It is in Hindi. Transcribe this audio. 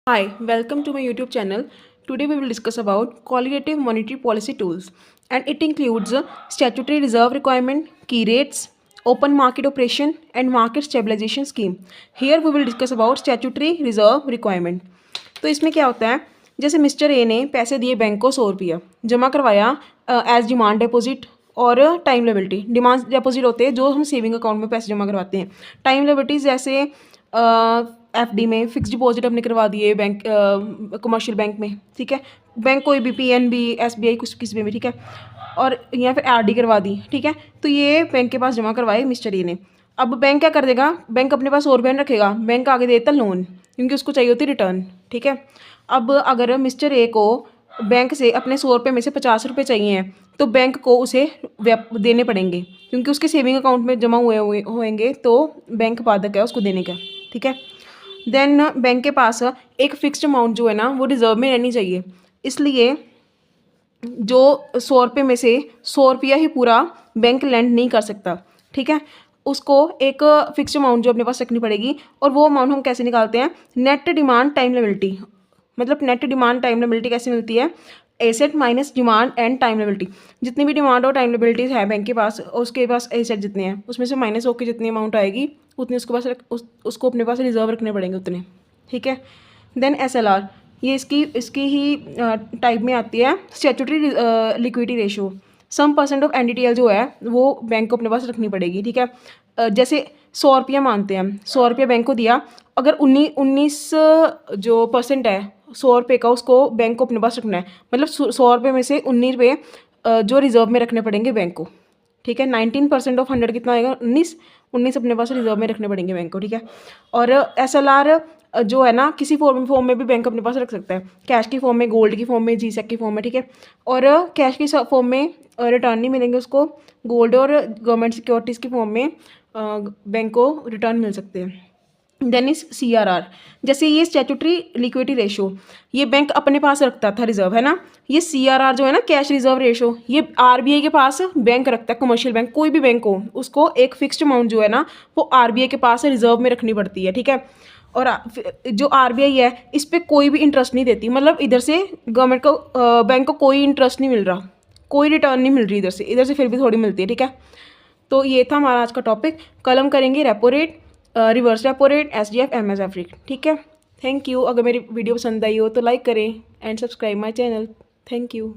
Hi, welcome to my YouTube channel. Today we will discuss about qualitative monetary policy tools, and it includes statutory reserve requirement, key rates, open market operation and market stabilization scheme. Here we will discuss about statutory reserve requirement. तो इसमें क्या होता है, जैसे मिस्टर ए ने पैसे दिए बैंक को 100 रुपया जमा करवाया एज डिमांड डिपॉजिट और टाइम लिबिलिटी। डिमांड डिपॉजिट होते हैं जो हम सेविंग अकाउंट में पैसे जमा करवाते हैं। टाइम लिबिलिटीज जैसे एफडी में फिक्स डिपॉजिट अपने करवा दिए बैंक कमर्शियल बैंक में, ठीक है। बैंक कोई भी पीएनबी एसबीआई कुछ किसी में भी, ठीक है। और या फिर आरडी करवा दी, ठीक है। तो ये बैंक के पास जमा करवाए मिस्टर ए ने। अब बैंक क्या कर देगा, बैंक अपने पास 100 रुपया रखेगा, बैंक आगे देता लोन क्योंकि उसको चाहिए होती रिटर्न, ठीक है। अब अगर मिस्टर ए को बैंक से अपने 100 रुपये में से 50 रुपये चाहिए हैं तो बैंक को उसे देने पड़ेंगे क्योंकि उसके सेविंग अकाउंट में जमा हुए होंगे, तो बैंक बाधक है उसको देने का, ठीक है। देन बैंक के पास एक फिक्स्ड अमाउंट जो है ना वो रिजर्व में रहनी चाहिए, इसलिए जो 100 रुपये में से 100 रुपया ही पूरा बैंक लैंड नहीं कर सकता, ठीक है। उसको एक फिक्स्ड अमाउंट जो अपने पास रखनी पड़ेगी, और वो अमाउंट हम कैसे निकालते हैं, नेट डिमांड टाइम लिबिलिटी। मतलब नेट डिमांड टाइम लिबिलिटी कैसे मिलती है, asset minus demand and time liability. जितनी भी डिमांड और टाइम लिबिलिटीज़ है बैंक के पास, उसके पास एसेट जितने हैं उसमें से माइनस होकर जितनी अमाउंट आएगी उतने उसके पास उसको अपने पास रिजर्व रखने पड़ेंगे उतने, ठीक है। देन एसएलआर, ये इसकी ही टाइप में आती है statutory liquidity ratio. Some percent of NDTL जो है वो बैंक को अपने पास रखनी पड़ेगी, ठीक है। जैसे 100 रुपया मानते हैं, 100 रुपया बैंक को दिया, अगर 19 जो परसेंट है 100 रुपये का उसको बैंक को अपने पास रखना है, मतलब 100 रुपये में से 19 रुपये जो रिजर्व में रखने पड़ेंगे बैंक को, ठीक है। 19% ऑफ 100 कितना आएगा, 19 अपने पास रिजर्व में रखने पड़ेंगे बैंक को, ठीक है। और एसएलआर जो है ना किसी फॉर्म में भी बैंक अपने पास रख सकता है, कैश की फॉर्म में, गोल्ड की फॉर्म में, जीसेक की फॉर्म में, ठीक है। और कैश की फॉर्म में रिटर्न नहीं मिलेंगे उसको, गोल्ड और गवर्नमेंट सिक्योरिटीज़ की फॉर्म में बैंक को रिटर्न मिल सकते हैं। देन इज सीआरआर, जैसे ये स्टैट्यूटरी लिक्विडिटी रेशो ये बैंक अपने पास रखता था रिजर्व, है ना। ये सीआरआर जो है ना कैश रिजर्व रेशो, ये आरबीआई के पास बैंक रखता है, कमर्शियल बैंक कोई भी बैंक हो उसको एक फिक्स्ड अमाउंट जो है ना वो आरबीआई के पास रिजर्व में रखनी पड़ती है, ठीक है। और जो आरबीआई है इस पर कोई भी इंटरेस्ट नहीं देती, मतलब इधर से गवर्नमेंट को बैंक को कोई इंटरेस्ट नहीं मिल रहा, कोई रिटर्न नहीं मिल रही इधर से फिर भी थोड़ी मिलती है, ठीक है। तो ये था हमारा आज का टॉपिक। कल हम करेंगे repo rate, reverse repo rate, SDF, MSF rate, ठीक है। Thank you. अगर मेरी वीडियो पसंद आई हो तो लाइक करें and subscribe my channel. Thank you.